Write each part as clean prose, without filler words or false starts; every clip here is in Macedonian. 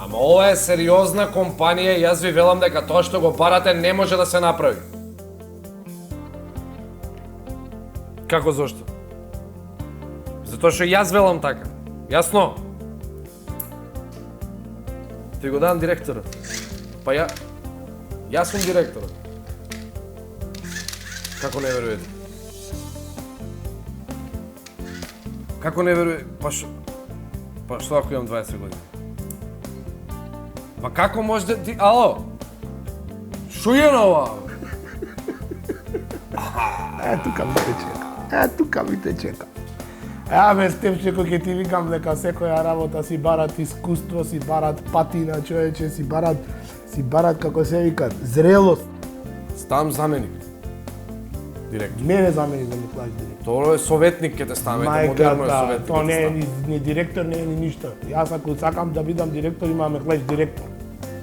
Ама ова е сериозна компанија и јас ви велам дека тоа што го барате не може да се направи. Како зошто? Затоа што јас велам така. Јасно? Ти го дам директорот. Па јас сум директорот. Како не верувате? Како не верувате? Па што ако имам 20 години? Па како може да ти... Ало? Шо е на ова? Тука ми те чека. Бе, Стефчеко, ќе ти викам дека секоја работа си барат искуство, си барат патина, човече, си барат како се викат, зрелост. Ставам заменик. Директор. Мене заменик да ми клаш директор. Тоа е советник ќе те ставаме, модерно е советник. Тоа не е ни директор, не е ни ништо. Јас ако сакам да бидам директор, имаме клаш директор.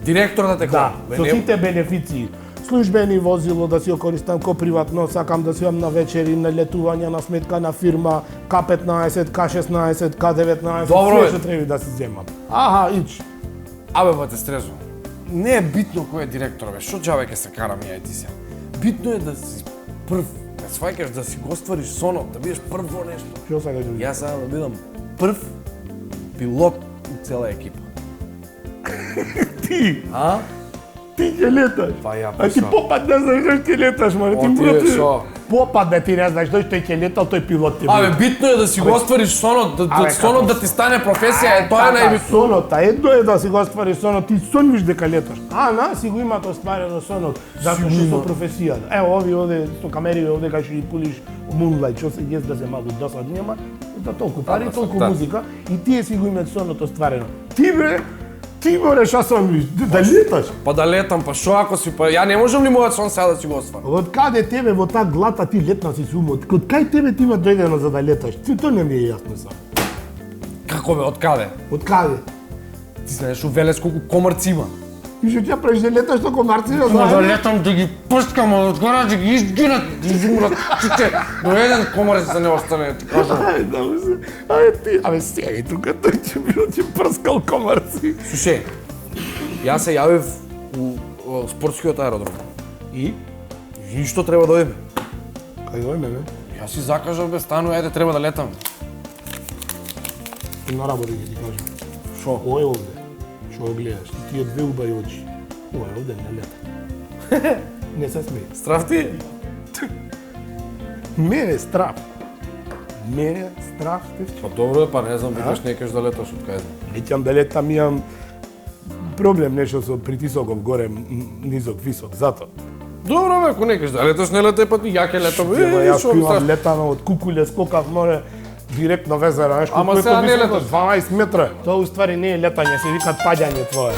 Директор да те клаш? Да, со сите бенефиции. Службени возило да си го користам ко приватно, сакам да си имам на вечери, на летувања, на сметка на фирма, К15, К16, К19, Добро, се што треба да си земам. Аха, ич. Абе, ба те стрезувам. Не е битно кој е директор, бе. Шо џабе ќе се карам ја и ти се. Битно е да си прв, да сваќаш да си го оствариш сонот, да бидеш прв во нешто. Што сакаш да Јас сакам да бидам прв пилот у цела екипа. Ти? А? Ти ќе леташ. Па ја А ти попад не знаеш што ќе леташ, мора ти Ти шо? попад да ти не знаеш што ќе летал, тој пилот ќе Абе, битно е да си го оствариш сонот, сонот да ти стане професија, тоа е најбитно. Сонот, едно е да си го оствариш сонот, ти сониш дека леташ. Си го имат остварено сонот, затоа што со професијата. Ево, овде со камери овде кај што ги пулиш Moonlight, што се јес да се малку досадни, ама да толку пари, толку музика и тие си го имаат сонот остварено. Ти мораш да сониш, да леташ. Па да летам, па шо ако си, па ја не можам ли мојот сон сега да си го остварам? Од каде тебе во таа глата ти летна си сумот? Од кај тебе ти има дојдено за да леташ? Тоа не ми е јасно сам. Како бе, од каде? Од каде? Ти знаеш у Велес колку комарци има. И што ќе правиш да леташ на комарци? Да летам да ги прскам од гора, да ги изгинат, да изумрат сите. До еден комарец да не остане, ти кажам. Абе сега и тука тој ќе прскал комарци. Слушај, јас се јавив у спортскиот аеродром. И? Ништо треба да одиме. Кај дојме, бе? Јас си закажав, бе, стану, ајде, треба да летам. На работа ќе ти кажам. Шо? Ој овде, што го гледаш, тие две убави очи. Ова овде не лета. Не се смеј. Страв ти? Мене страв. Мене страв, Стефче. Па добро е, па не знам, викаш не кеш да леташ, од кај знам. Неќам да летам, имам проблем нешто со притисоков горе, низок, висок, затоа. Добро бе, ако не кеш да леташ, не летај, па ја ќе летам. Јас Шо ми имам страшно? летано од Кукуле, скокав море, директно везера, нешто Ама кој сега не високо, леташ. 12 метра. Тоа уствари не е летање, се викат паѓање твое.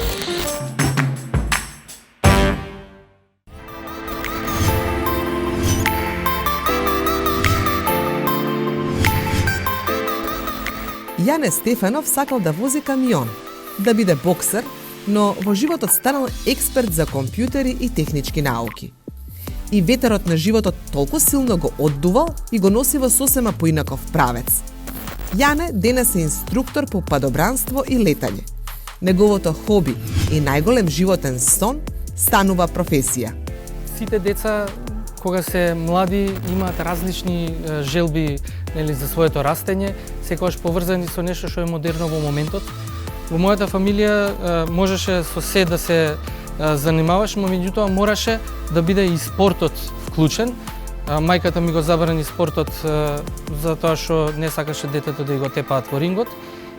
Јане Стефанов сакал да вози камион, да биде боксер, но во животот станал експерт за компјутери и технички науки. И ветерот на животот толку силно го оддувал и го носи во сосема поинаков правец. Јане денес е инструктор по падобранство и летање. Неговото хоби и најголем животен сон станува професија. Сите деца кога се млади имаат различни желби, нели, за своето растење, секогаш поврзани со нешто што е модерно во моментот. Во мојата фамилија можеше со се да се занимаваш, но меѓутоа мораше да биде и спортот вклучен. Мајката ми го забрани спортот затоа што не сакаше детето да го тепаат во рингот.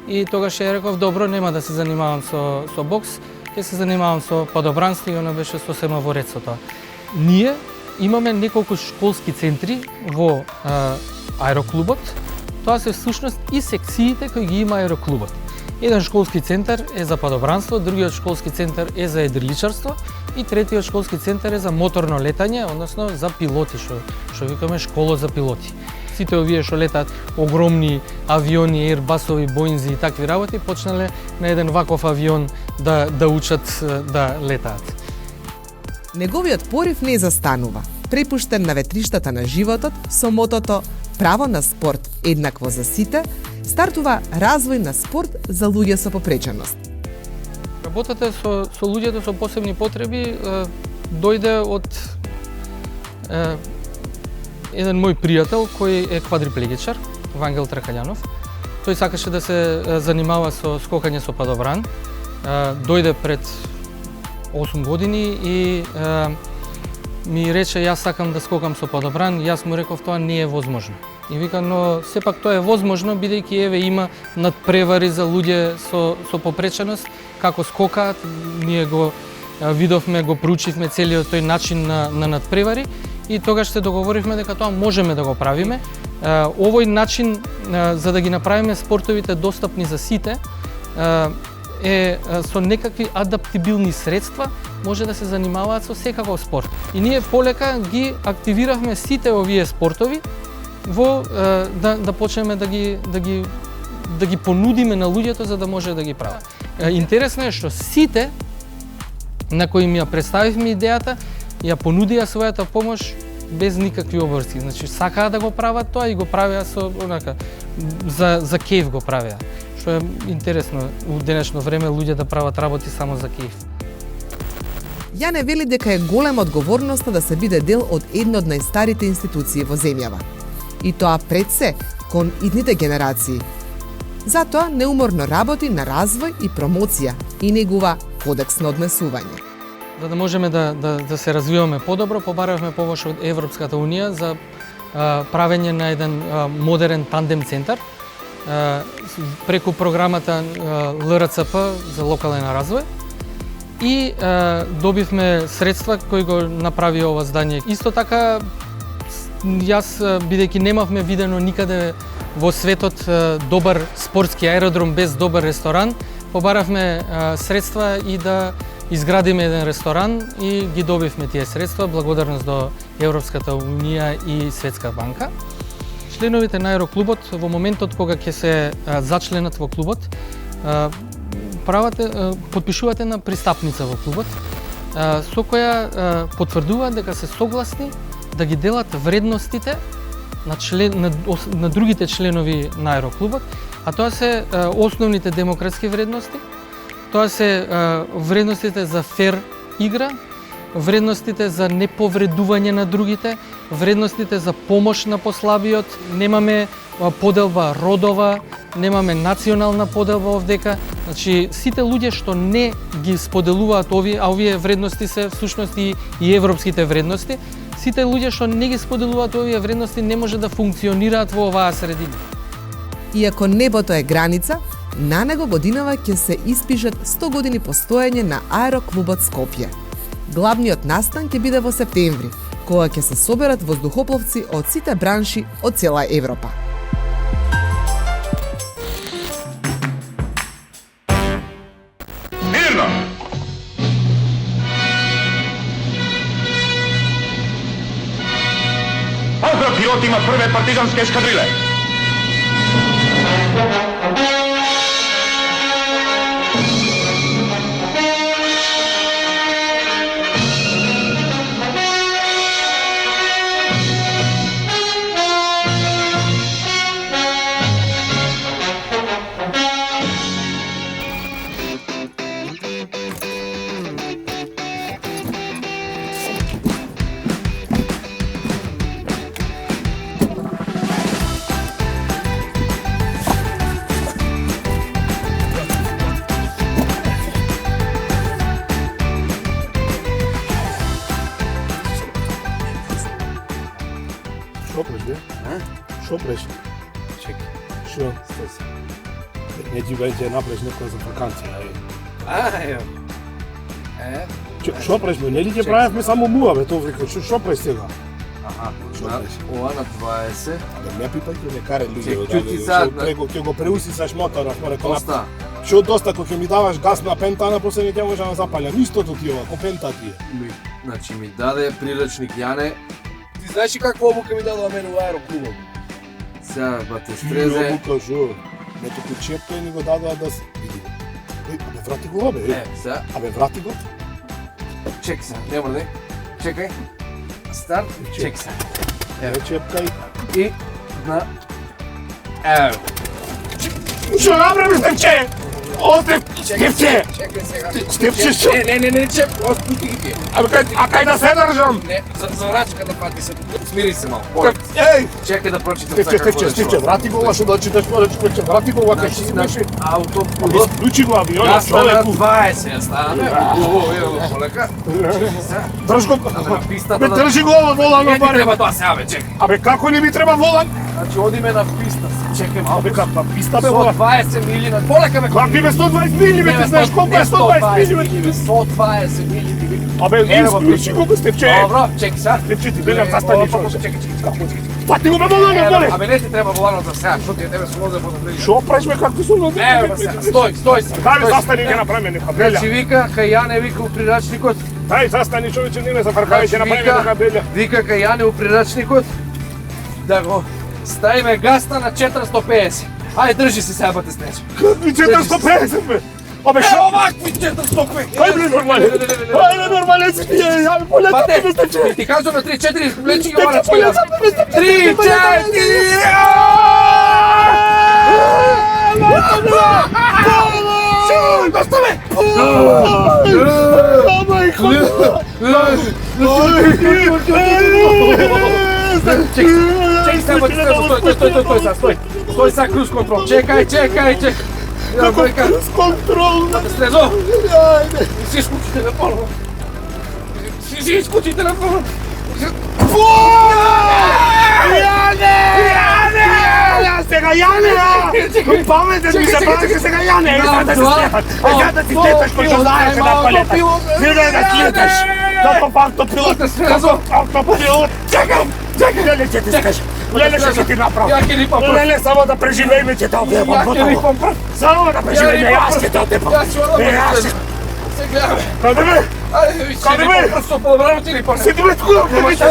И тогаш ја реков, добро, нема да се занимавам со бокс, ќе се занимавам со падобранство и она беше сосема во ред со тоа. Ние имаме неколку школски центри во аероклубот. Тоа се всушност и секциите кои ги има аероклубот. Еден школски центар е за падобранство, другиот школски центар е за едриличарство и третиот школски центар е за моторно летање, односно за пилоти, што викаме школа за пилоти. Сите овие што летаат огромни авиони, Airbusови, Боинзи и такви работи, почнале на еден ваков авион да учат да летаат. Неговиот порив не застанува. Препуштен на ветриштата на животот со мотото право на спорт еднакво за сите, стартува развој на спорт за луѓе со попреченост. работата со луѓето со посебни потреби дојде од еден мој пријател кој е квадриплегичар, Вангел Тракањанов. Тој сакаше да се занимава со скокање со падобран. Дојде пред 8 години и ми рече јас сакам да скокам со падобран. Јас му реков тоа не е возможно. И вика, но сепак тоа е возможно бидејќи еве има надпревари за луѓе со попреченост како скокаат. Ние го видовме, го проучивме целиот тој начин на надпревари и тогаш се договоривме дека тоа можеме да го правиме. Овој начин за да ги направиме спортовите достапни за сите е со некакви адаптибилни средства може да се занимаваат со секаков спорт. И ние полека ги активиравме сите овие спортови во да почнеме да ги понудиме на луѓето за да може да ги прават. Интересно е што сите на кои ми ја представивме идејата ја понудија својата помош без никакви обврски. Значи сакаа да го прават тоа и го правеа со онака за кеф го правеа. Што е интересно у денешно време луѓе да прават работи само за кеф. Јане вели дека е голема одговорноста да се биде дел од една од најстарите институции во земјава. И тоа пред се кон идните генерации. Затоа неуморно работи на развој и промоција и негува кодекс на однесување. За да можеме да се развиваме подобро, побаравме помош од Европската унија за правење на еден модерен тандем центар преку програмата ЛРЦП за локален развој и добивме средства кои го направи ова здание. Исто така, јас бидејќи немавме видено никаде во светот добар спортски аеродром без добар ресторан, побаравме средства и да изградиме еден ресторан и ги добивме тие средства благодарност до Европската унија и Светска банка. Членовите на аероклубот во моментот кога ќе се зачленат во клубот, потпишувате на пристапница во клубот, со која потврдуваат дека се согласни да ги делат вредностите на другите членови на аероклубот, а тоа се основните демократски вредности, тоа се вредностите за фер игра, вредностите за неповредување на другите, вредностите за помош на послабиот, немаме поделба родова, немаме национална поделба овдека. Значи, сите луѓе што не ги споделуваат овие, а овие вредности се всушност и европските вредности, сите луѓе што не ги споделуваат овие вредности не може да функционираат во оваа средина. Иако небото е граница, на него годинава ќе се испишат 100 години постоење на Аероклубот Скопје. Главниот настан ќе биде во септември, кога ќе се соберат воздухопловци од сите бранши од цела Европа. Мирно! Поздрав пилотима прве партизанске ескадриле! Шо преш, бе? Шо преш? Чекай. Шо? Стой се. Не ти веќе напреш некоја за вакансија, Ево. Шо преш, бе? Нели ќе правевме само муа, бе, тоа века. Шо преш сега? Аха. Шо преш? Ова на 20. Абе, не питај ќе не каре луѓе. Чути сад, Ќе го преусисаш моторот, море кола. Доста. Што доста кога ќе ми даваш газ на пентана, после не ќе може да запалям. Истото ти ова, ко пента ти е. Значи ми даде приречник Јане. Ти знаеш ли каква обука ми дадува мене во аероклубот? Сега, бате, стрезе. Обука, шо? Не туку чепка и ни го дадува да се... Види. Абе, врати го, бе. Не, сега. Абе, врати го. Чекай се, не мрди. Чекај. Старт, чекај се. Еве чепка и... И на... Ево. Што направиш, демче? Стефче! Стефче, што? Не, чеп, отпусти ги. А кај да се држам? Не, за рачка да пати се. Смири се малку. Еј! Чекај да прочитам Стефче, врати го ова што да читаш, човече, врати го ова кај си беше. Ауто. Исклучи го авионот, Стана човеку. 20, стана. Ево, полека. Држ го. На пистата Бе, да... држи го ова волан, Не ти баре. треба тоа сега, бе, чекай. Абе, како не ми треба волан? Значи, одиме на писта, чекай малко. Абе, каква писта, бе, 120 мили на... Полека, бе, Какви бе 120 мили, бе, ти знаеш колко е 120 мили, бе? 120 мили. Абе, исклучи го, бе, Стефче. Добро, чекай сега. Стефче, ти бегам, застани, човече. Чекай. Фати го, бе, воланот, баре. Абе, не ти треба воланот за сега, што ти е тебе со нозе по да Шо правиш, бе, какви су нозе? Не, бе, сега, стој се. Хајде, застани, ќе направиме нека белја. Значи вика, кај Јане вика у прирачникот. Хајде, застани, човече, не ме зафркај, ќе направиме нека белја. Вика кај Јане у прирачникот да го ставиме гаста на 450. Ајде, држи се сега, бате снече. Какви 450, бе? Абе, шо? Овакви 450. Хајде, нормален. Хајде, нормален си, ја ми полета, Бате, бе, Стефче. ти кажувам на 3-4, влечи ги Стефче, мора полета, бе, Стефче. 3-4! Доставе! Чекай сега, бате, стој сега, круз контрол. Чекај. Како с контрол? Бате, Стрезо! Си искучи телефонот. Си искучи телефонот. Јане! Сега Јане! Паметен ми се правеше сега Јане! Да се слепат! Да ти слепаш кој што знаеш да полета! Виде да слеташ! Како автопилот! Автопилот! Чекам! Леле ќе ти скажа! Леле што ќе ти направам! Ја ќе рипам прв! Леле само да преживееме ќе те одебам! Ја ќе рипам прв! Само да преживееме, јас ќе те одебам! Јас ќе одам! Јас ќе... Се гледаме! Каде бе? Ајде, виж, Каде бе? рипам прв со подобрано ти рипам! Седи бе тука,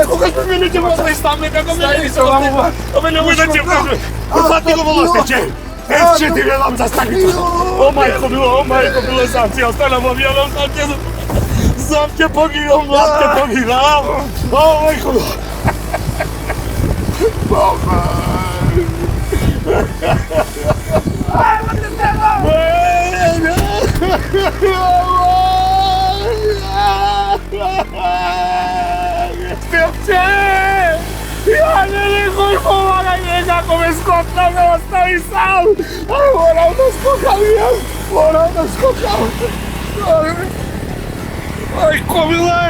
кога сме мене ќе може да стане како мене. Стави се оваму, ба! Абе немој да ќе кажеш. Фати го воло Стефче. Стефче ти гледам за стани тука. О мајко било сам си остана во авионот, сам ќе погинам, О мајко било. Стефче! Ја не кој помагај некако ме скокна, ме остави сам! Морам да скокам јас! Морам да скокам! Мајко миле!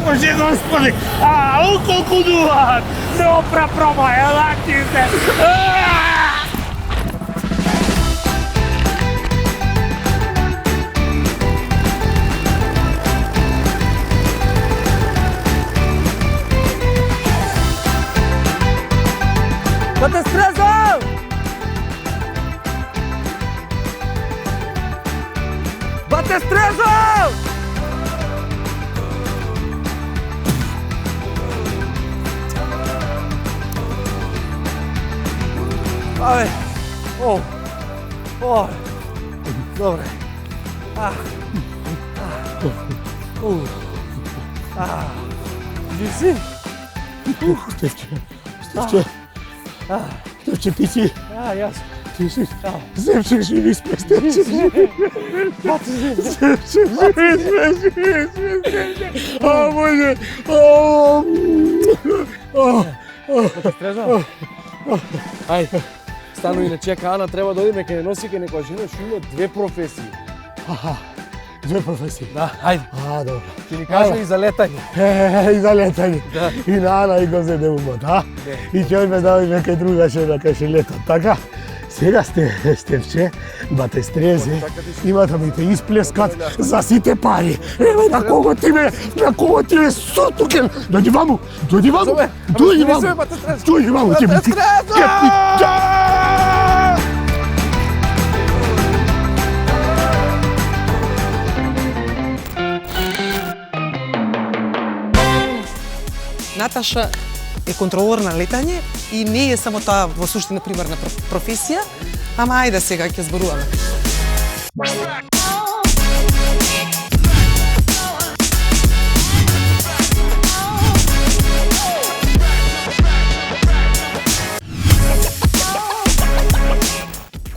Боже Господи! Колку дуват! Не опра пробаја, лаки се! Бате Стрезо! Бате Стрезо! Абе, добре. Жив си? Стефче, ти си... Јас. Ти си... Стефче, живи сме, Стефче, живи. Стефче, живи сме. О, Боже. Стрезо? Ајде, стану и не чека Ана, треба да одиме кај носи кај некоја жена што има две професии. Две професии. Да, ајде. Добро. Ќе ни кажа и за летање. И за летање. Да. И на Ана и го зеде умот, И ќе одиме да одиме кај друга жена, кај ше летат, така? Сега Стефче, бате Стрезе, има да ми те исплескат за сите пари. Еве на кого ти ме сутукен. Дојди ваму, дојди ваму, ќе ми ти. Наташа е контролор на летање и не е само тоа во суштина примерна професија, ама ајде сега ќе зборуваме.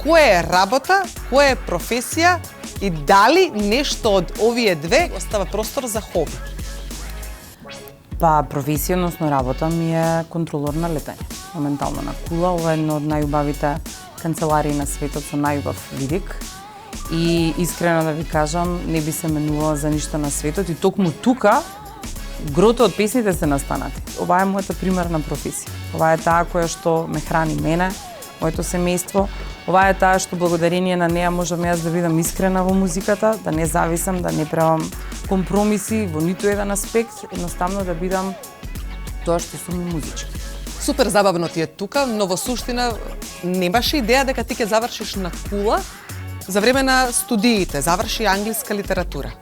Која е работа, која е професија и дали нешто од овие две остава простор за хоби? Па, професија, односно работа ми е контролор на летање. Моментално на кула, ова е едно од најубавите канцеларии на светот со најубав видик. И искрено да ви кажам, не би се менувала за ништо на светот и токму тука грото од песните се настанати. Ова е мојата примерна професија. Ова е таа која што ме храни мене, моето семејство. Ова е таа што благодарение на неа можам јас да бидам искрена во музиката, да не зависам, да не правам компромиси во ниту еден аспект, едноставно да бидам тоа што сум музички. Супер забавно ти е тука, но во суштина немаше идеја дека ти ќе завршиш на кула за време на студиите, заврши англиска литература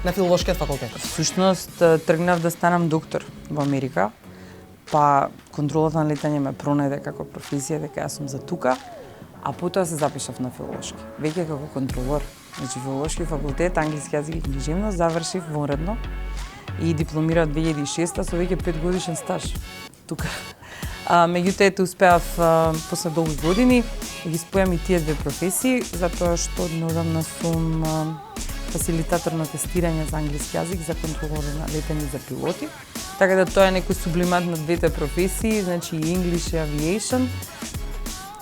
на филолошкиот факултет. Всушност тргнав да станам доктор во Америка, па контролата на летање ме пронајде како професија дека јас сум за тука, а потоа се запишав на филолошки. Веќе како контролор. Значи филолошки факултет, англиски јазик и книжевност завршив вонредно и дипломирав 2006 со веќе 5 годишен стаж тука. Меѓутоа ете успеав после долги години да ги спојам и тие две професии, затоа што однедавна сум фасилитатор на тестирање за англиски јазик за контролор на летање за пилоти. Така да тоа е некој сублимат на двете професии, значи и English и Aviation.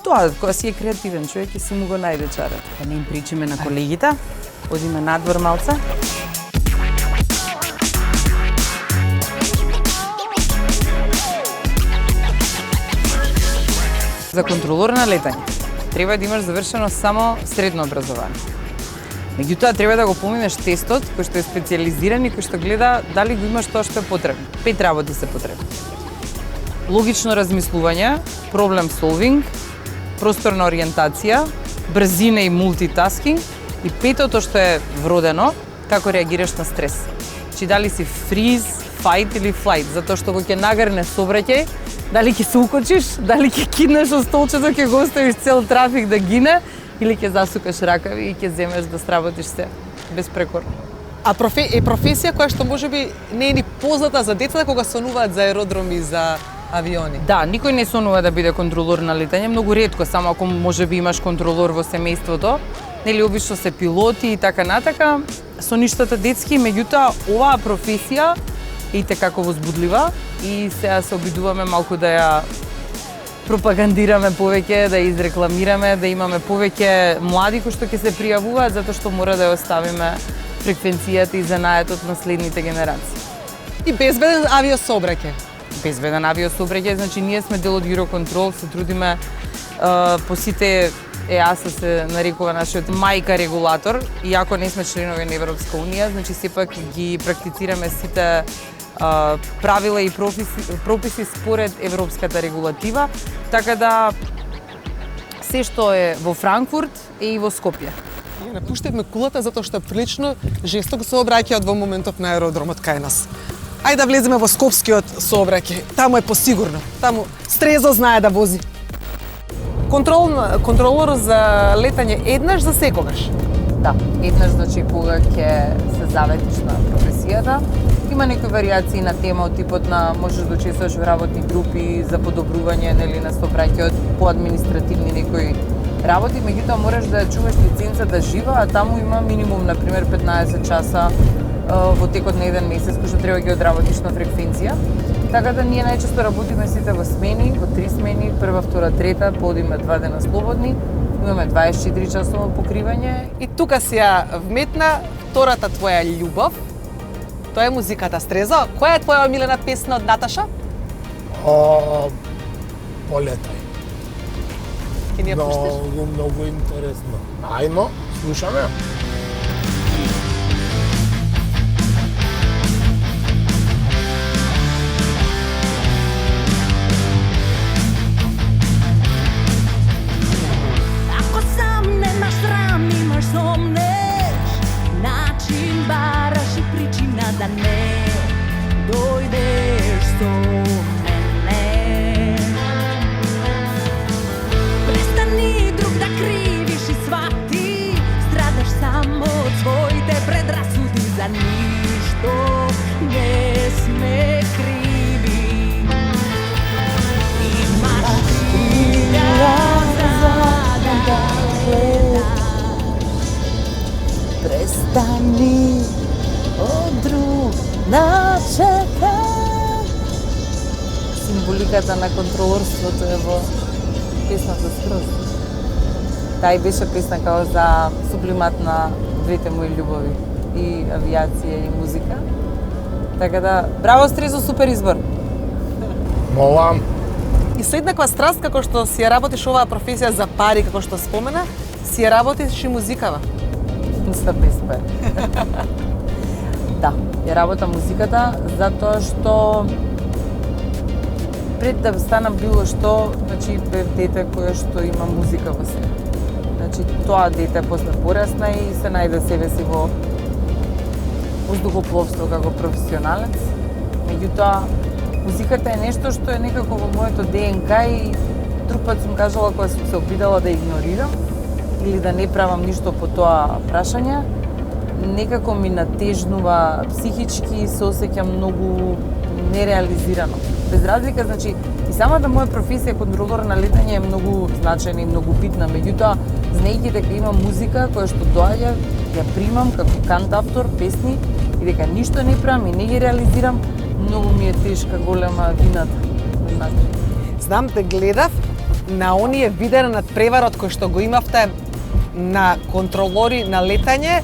Тоа, кога си е креативен човек и си му го најде чарот. Да не им причиме на колегите, одиме надвор малце. За контролор на летање треба да имаш завршено само средно образование. Меѓутоа треба да го поминеш тестот кој што е специјализиран и кој што гледа дали го имаш тоа што е потребно. 5 работи се потребни. Логично размислување, проблем солвинг, просторна ориентација, брзина и мултитаскинг и петото што е вродено, како реагираш на стрес. Чи дали си фриз, фајт или флајт, затоа што кога ќе нагрне сообраќај, дали ќе се укочиш, дали ќе киднеш од столчето, ќе го оставиш цел трафик да гине или ќе засукаш ракави и ќе земеш да сработиш се безпрекорно. А професија која што можеби не е ни позната за децата кога сонуваат за аеродроми, за авиони. Да, никој не сонува да биде контролор на летање, многу ретко, само ако можеби имаш контролор во семејството. Нели обично се пилоти и така натака, со ништата детски, меѓутоа оваа професија е и како возбудлива и сега се обидуваме малку да ја пропагандираме повеќе, да ја изрекламираме, да имаме повеќе млади кои што ќе се пријавуваат затоа што мора да ја оставиме фреквенцијата и занаетот на следните генерации. И безбеден авиосообраќај. Безбеден авиосообраќај, значи ние сме дел од Eurocontrol, се трудиме по сите ЕАСА се нарекува нашиот мајка регулатор, иако не сме членови на Европска унија, значи сепак ги практицираме сите правила и прописи според европската регулатива, така да се што е во Франкфурт е и во Скопје. Ние напуштивме кулата затоа што е прилично жесток сообраќајот во моментов на аеродромот кај нас. Ајде да влеземе во скопскиот сообраќај, таму е посигурно, таму Стрезо знае да вози. Контролор за летање еднаш за секогаш. Да, еднаш значи кога ќе се заветиш на професијата. Има некои варијации на тема од типот на можеш да учествуваш во работни групи за подобрување нели на сообраќајот по административни некои работи, меѓутоа мораш да чуваш лиценцата жива, а таму има минимум на пример 15 часа во текот на еден месец кој што треба да ги одработиш на фреквенција. Така да ние најчесто работиме сите во смени, во 3 смени, прва, втора, трета, подиме 2 дена слободни, имаме 24 часово покривање. И тука си ја вметна втората твоја љубов. Тоа е музиката, Стрезо. Која е твоја омилена песна од Наташа? Полетај. Ке ни ја пуштиш? Многу интересно. Ајно, слушаме. Ако сам немаш срам, имаш somneš, начин бараш и причина да не дојдеш со мене. Престани друг да кривиш и свати, страдаш сам музиката на контролорството е во песната Скроз. Тај беше песна као за сублимат на двете мои љубови, и авиација и музика. Така да, браво Стрезо, супер избор. Молам. И со еднаква страст како што си ја работиш оваа професија за пари, како што спомена, си ја работиш и музикава. За без пари. Да, ја работам музиката затоа што пред да станам било што, значи бев дете кое што има музика во себе. Значи тоа дете после порасна и се најде себе си во воздухопловство како професионалец. Меѓутоа, музиката е нешто што е некако во моето ДНК и друг пат сум кажала кога сум се обидала да игнорирам или да не правам ништо по тоа прашање, некако ми натежнува психички и се осеќам многу нереализирано. Без разлика, значи, и самата моја професија контролор на летање е многу значајна и многу битна, меѓутоа, знаејќи дека имам музика која што доаѓа, ја примам како кантавтор, песни и дека ништо не правам и не ги реализирам, многу ми е тешка, голема вината. Знам те гледав на оние видеа над преварот кој што го имавте на контролори на летање,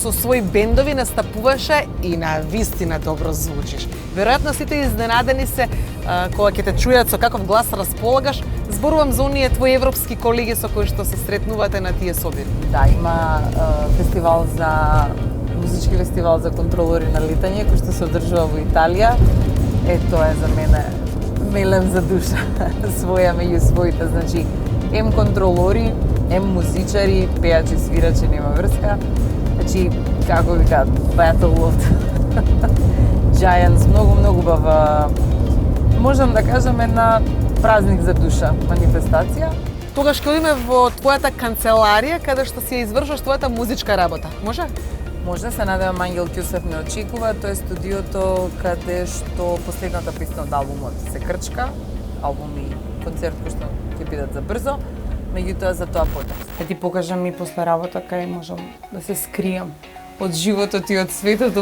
со своји бендови настапуваше и на вистина добро звучиш. Веројатно сите изненадени се кога ќе те чујат со каков глас располагаш. Зборувам за оние твои европски колеги со кои што се сретнувате на тие собири. Да, има фестивал музички фестивал за контролори на летање кој што се одржува во Италија. Тоа е за мене мелем за душа, своја меѓу своите, значи ем контролори, ем музичари, пеачи, свирачи, нема врска. Значи, како ви кажат, Battle of Giants, многу бава, можам да кажам една празник за душа, манифестација. Тогаш ќе одиме во твојата канцеларија каде што си ја извршуваш твојата музичка работа. Може? Може, се надевам Ангел Кјусев не очекува, тоа е студиото каде што последната песна од албумот се крчка, албум и концерт кој што ќе бидат за брзо, меѓутоа за тоа потоа. Ќе ти покажам и после работа кај можам да се скријам од животот и од светот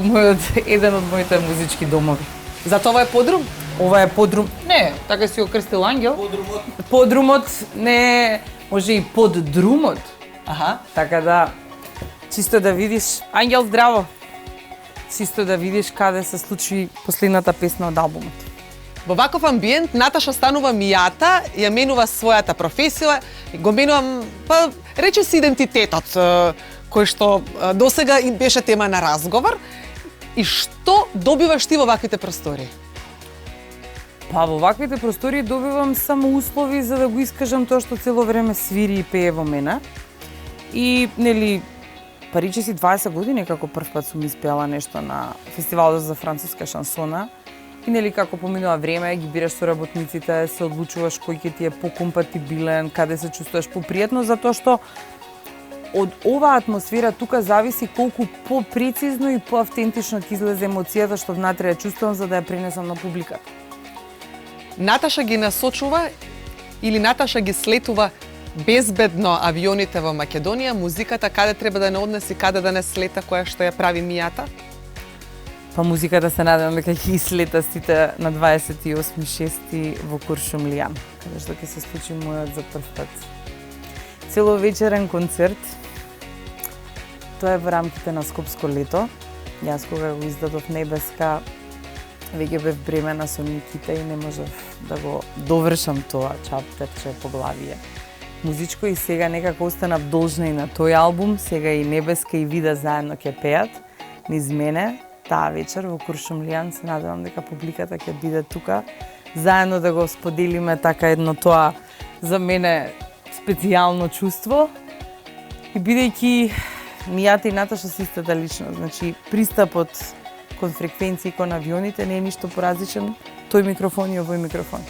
еден од моите музички домови. Зато ова е подрум? Ова е подрум. Не, така си го крстил Ангел. Подрумот не може и поддрумот. Аха. Така да чисто да видиш, Ангел здраво. Чисто да видиш каде се случи последната песна од албумот. Во ваков амбиент Наташа станува мијата, ја менува својата професија, го менувам, па рече си идентитетот кој што досега им беше тема на разговор. И што добиваш ти во ваквите простори? Па во ваквите простори добивам само услови за да го искажам тоа што цело време свири и пее во мене. И нели париче си 20 години како прв пат сум испеала нешто на фестивалот за француска шансона. И нели како поминува време, ги бираш со работниците, се одлучуваш кој ќе ти е покомпатибилен, каде се чувствуваш попријатно, затоа што од оваа атмосфера тука зависи колку попрецизно и поавтентично ќе излезе емоцијата што внатре ја чувствувам за да ја пренесам на публиката. Наташа ги насочува или Наташа ги слетува безбедно авионите во Македонија, музиката каде треба да не однеси, каде да не слета, која што ја прави мијата? Па музиката се надевам дека ќе слета сите на 28.6 во Куршумлијан, каде што ќе се случи мојот за прв пат целовечерен концерт. Тоа е во рамките на Скопско лето. Јас кога го издадов Небеска, веќе бев бремена со Никита и не можев да го довршам тоа чаптерче поглавие музичко и сега некако останав должна и на тој албум, сега и Небеска и Вида заедно ќе пеат низ мене таа вечер во Куршумлијан. Се надевам дека публиката ќе биде тука заедно да го споделиме така едно тоа за мене специјално чувство. И бидејќи мијата и Наташа се истата личност, значи пристапот кон фреквенции кон авионите не е ништо поразличен, тој микрофон и овој микрофон.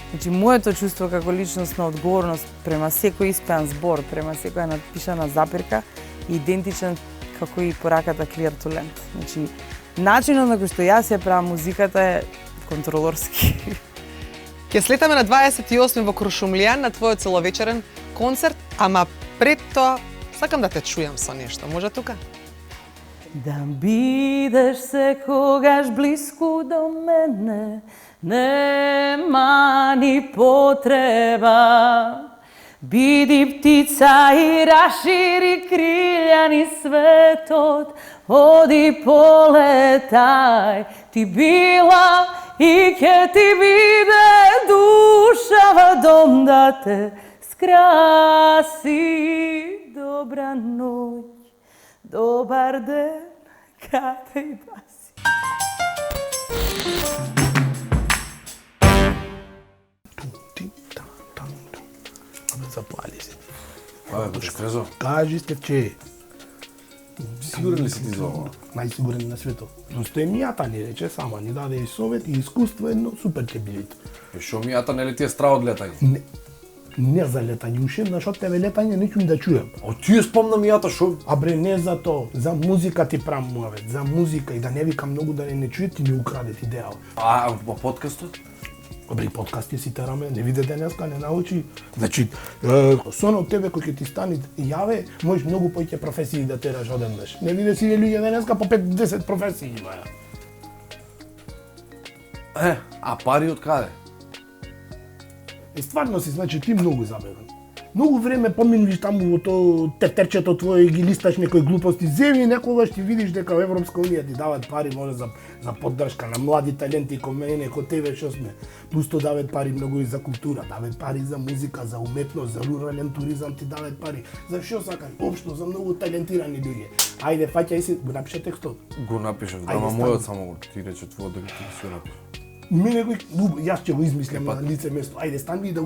Значи моето чувство како личностна одговорност према секој испеан збор, према секоја надпишана запирка е идентичен како и пораката Clear to Land. Значи начинот на кој што јас ја правам музиката е контролорски. Ќе слетаме на 28 во Куршумлијан на твојот целовечерен концерт, ама пред тоа сакам да те чујам со нешто. Може тука? Да бидеш секогаш блиску до мене, Нема ни потреба. Биди птица и расшири крилја ни светот. Оди полетај, ти била и ке ти биде душава дом да те скраси. Добра ноќ, добар ден, каде и да си. Запали се. Абе, Стрезо, Кажи Стефче. сигурен ли си ти за ова? Најсигурен на светот. Зошто мијата ни рече сама, ни даде и совет и искуство едно, супер ќе бидете. И шо мијата нели ти е страх од летање? Не за летање, уште еднаш од тебе летање не чум да чуем. А ти е спомна мијата шо? А бре, не за то, за музика ти прам муавет, за музика и да не викам многу да не чуе, ти ми украдет идеал. А подкастот? Бре, подкасти си тераме, не виде денеска, не научи. Значи, сон од тебе кој ќе ти стани јаве, можеш многу поќе професии да тераш одеднаш. Не виде си луѓе денеска по 5-10 професии имаја. А пари од каде? И стварно си, значи, ти многу забавен. Многу време поминуваш таму во тоа тефтерчето твое и ги листаш некои глупости. Земи некогаш ти видиш дека во Европска унија ти дават пари може за поддршка на млади таленти кој мене, кој тебе што сме. Пусто дават пари многу и за култура, дават пари за музика, за уметност, за рурален туризам ти дават пари. За што сакаш? Општо за многу талентирани луѓе. Ајде, фаќај си, го напише текстот. Го напишав, Ајде, ама стани. мојот само ти рече твојот дека ти си го напишав. Мене го, јас ќе го измислам на лице место. Ајде, стани да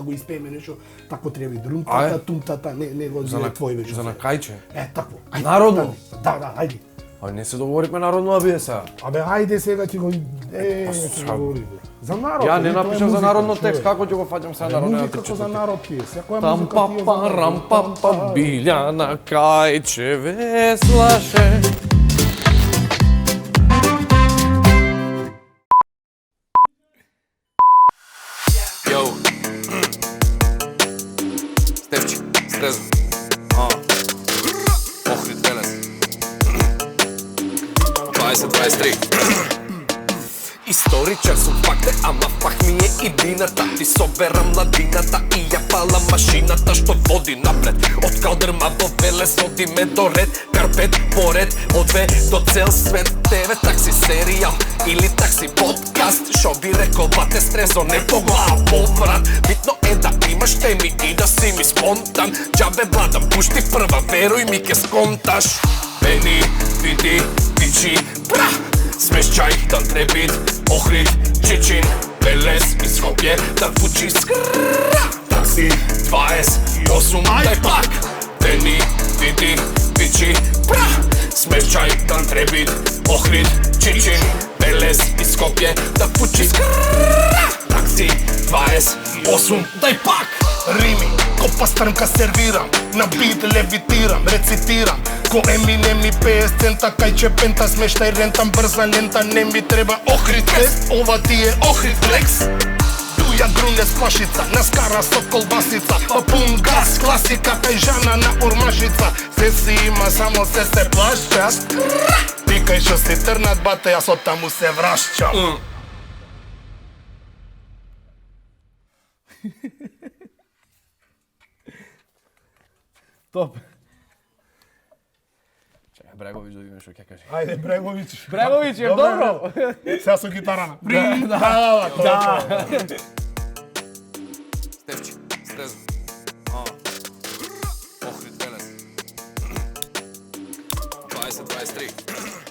го испееме нешто тако треба и друмтата, Ајде. тумтата, не го За на твој веќе. за на кајче. Такво. Ајде, Народно? стани. Да, ајде. А не се договоривме народно да биде сега. Абе, ајде сега ќе го не се говори. За народ. Ја не тоа е напишав за музика, народно човек. текст, како ќе го фаќам сега народно Музика како за народ ти е. Секоја Там музика ти е за па народ. рам па Билјана кајче веслаше. Йоу. Стефче, Стрезо. Охрид Велес. 2023. Историчар сум факте, ама фах ми е идината. Ти соберам младината и ја палам машината што води напред. Од Калдерма до Велес одиме до ред, карпет по ред, од две до цел свет. ТВ такси серијал или такси подкаст, шо би рекол бате Стрезо, не по глава поврат. Битно е да имаш теми и да си ми спонтан. Џабе владам, пушти прва, веруј ми ке сконташ. Бени, види, пичи, бра! Смешчај, Тантребит, Охрид, Чичин, Велес и Скопје, да фучи скрррра. Такси 28, дај пак. Бени, види, пичи, бра! Смешчај, Тантребит, Охрид, Чичин, Велес и Скопје, да фучи скрррра. Такси 28, дај пак. Рими, ко пастрмка сервирам, на бит левитирам, рецитирам. Ко Еминем и 50 цента, кајче пента, смештај рентам, брза лента, не ми треба Охрид тест, ова ти е Охрид флекс. Дуја груне сплашица, наскара со колбасица, па пун газ, класика, кај жана на урмашица. Се си има, само се плашчаш. Ти кај што си трнат, бате, јас од таму се врашчам. Топ. Чекај, Бреговиќ да видиме што ќе каже. Ајде, Бреговиќ. Бреговиќ е добро. Сега со гитара. Да. Стефче, Стрезо. Охрид Велес. 2023.